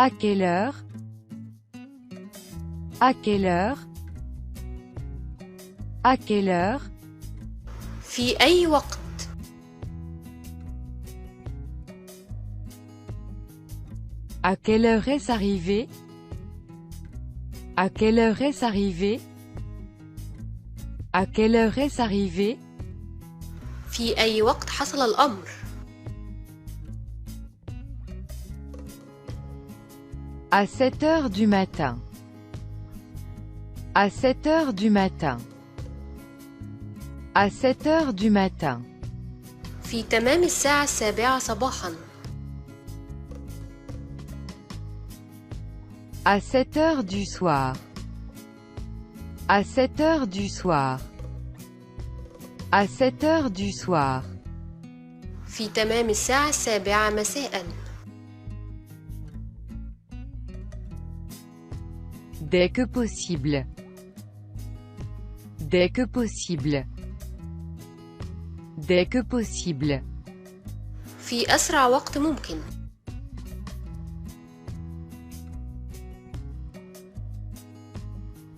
À quelle heure? À quelle heure? À quelle heure? في أي وقت؟ À quelle heure est-ce arrivé? À quelle heure est-ce arrivé? À quelle heure est-ce arrivé? في أي وقت حصل الأمر؟ À 7 heures du matin. À 7 heures du matin. À 7 heures du matin. في تمام الساعة 7 صباحا. À 7 heures du soir. À 7 heures du soir. À 7 heures du soir. في تمام الساعة 7 مساء. Dès que possible. Dès que possible. Dès que possible. في أسرع وقت ممكن.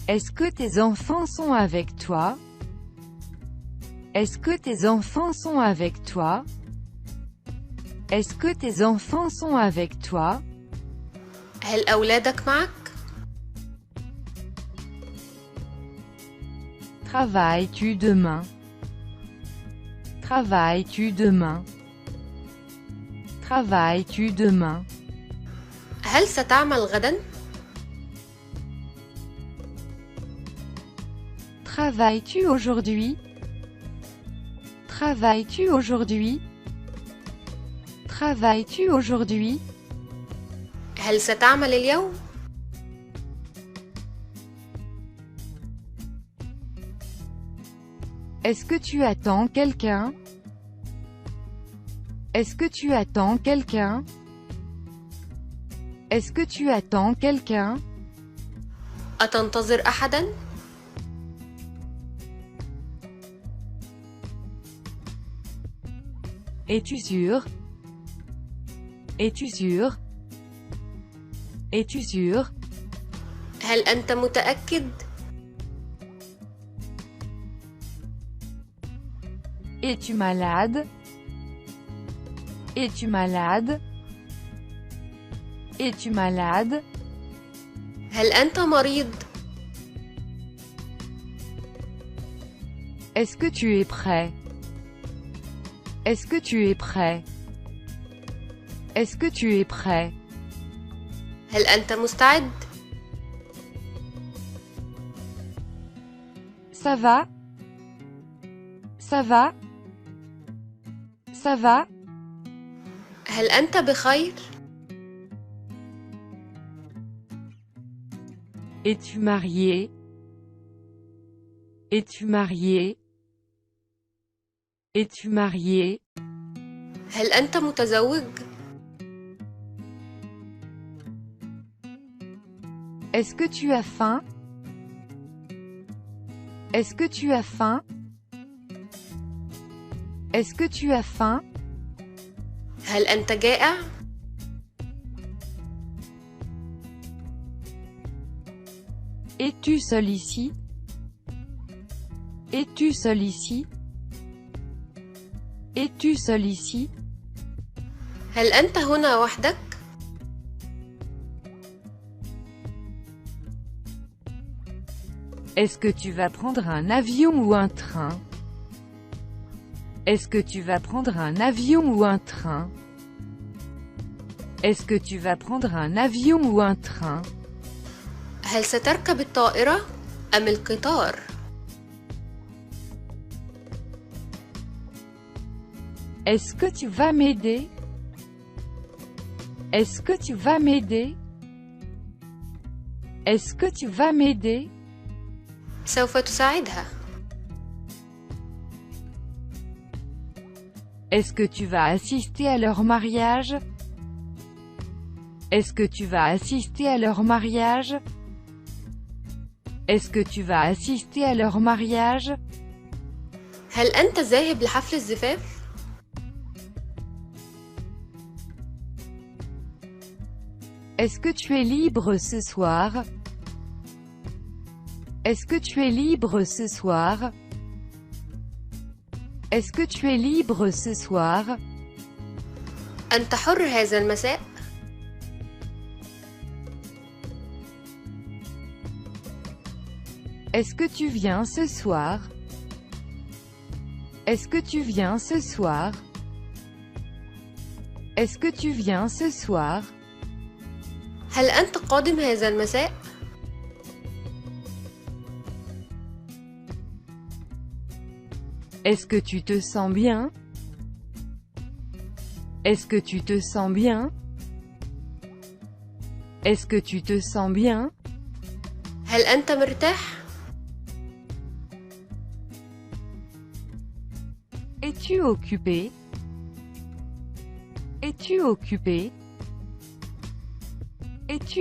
Est-ce que tes enfants sont avec toi? Est-ce que tes enfants sont avec toi? Est-ce que tes enfants sont avec toi? هل أولادك معك؟ Travailles-tu demain? Travailles-tu demain? Travailles-tu demain? هل ستعمل غدا؟ Travailles-tu aujourd'hui? Travailles-tu aujourd'hui? Travailles-tu aujourd'hui? هل ستعمل اليوم؟ Est-ce que tu attends quelqu'un? Est-ce que tu attends quelqu'un? Est-ce que tu attends quelqu'un? أتنتظر أحدا؟ Es-tu sûr? Es-tu sûr? Es-tu sûr? هل أنت متأكد؟ Es-tu malade? Es-tu malade? Es-tu malade? هل أنت مريض؟ Est-ce que tu es prêt? Est-ce que tu es prêt? Est-ce que tu es prêt? هل أنت مستعد؟ Ça va? Ça va? Ça va? هل أنت بخير؟ Es-tu marié? Es-tu marié? Es-tu marié? هل أنت متزوج؟ Est-ce que tu as faim? Est-ce que tu as faim? Est-ce que tu as faim? هل أنت جائع؟ Es-tu seul ici? Es-tu seul ici? Es-tu seul ici? هل أنت هنا وحدك؟ Est-ce que tu vas prendre un avion ou un train? Est-ce que tu vas prendre un avion ou un train? Est-ce que tu vas prendre un avion ou un train? هل ستركب الطائرة أم القطار؟ Est-ce que tu vas m'aider? Est-ce que tu vas m'aider? Est-ce que tu vas m'aider? سوف تساعدها. Est-ce que tu vas assister à leur mariage? Est-ce que tu vas assister à leur mariage? Est-ce que tu vas assister à leur mariage? هل أنت ذاهب لحفل الزفاف؟ Est-ce que tu es libre ce soir? Est-ce que tu es libre ce soir? Est-ce que tu es libre ce soir? أنت حر هذا المساء؟ Est-ce que tu viens ce soir? Est-ce que tu viens ce soir? Est-ce que tu viens ce soir? هل أنت قادم هذا المساء؟ Est-ce que tu te sens bien? Est-ce que tu te sens bien? Est-ce que tu te sens bien? هل أنت مرتاح؟ Es-tu occupé? Es-tu occupé? Es-tu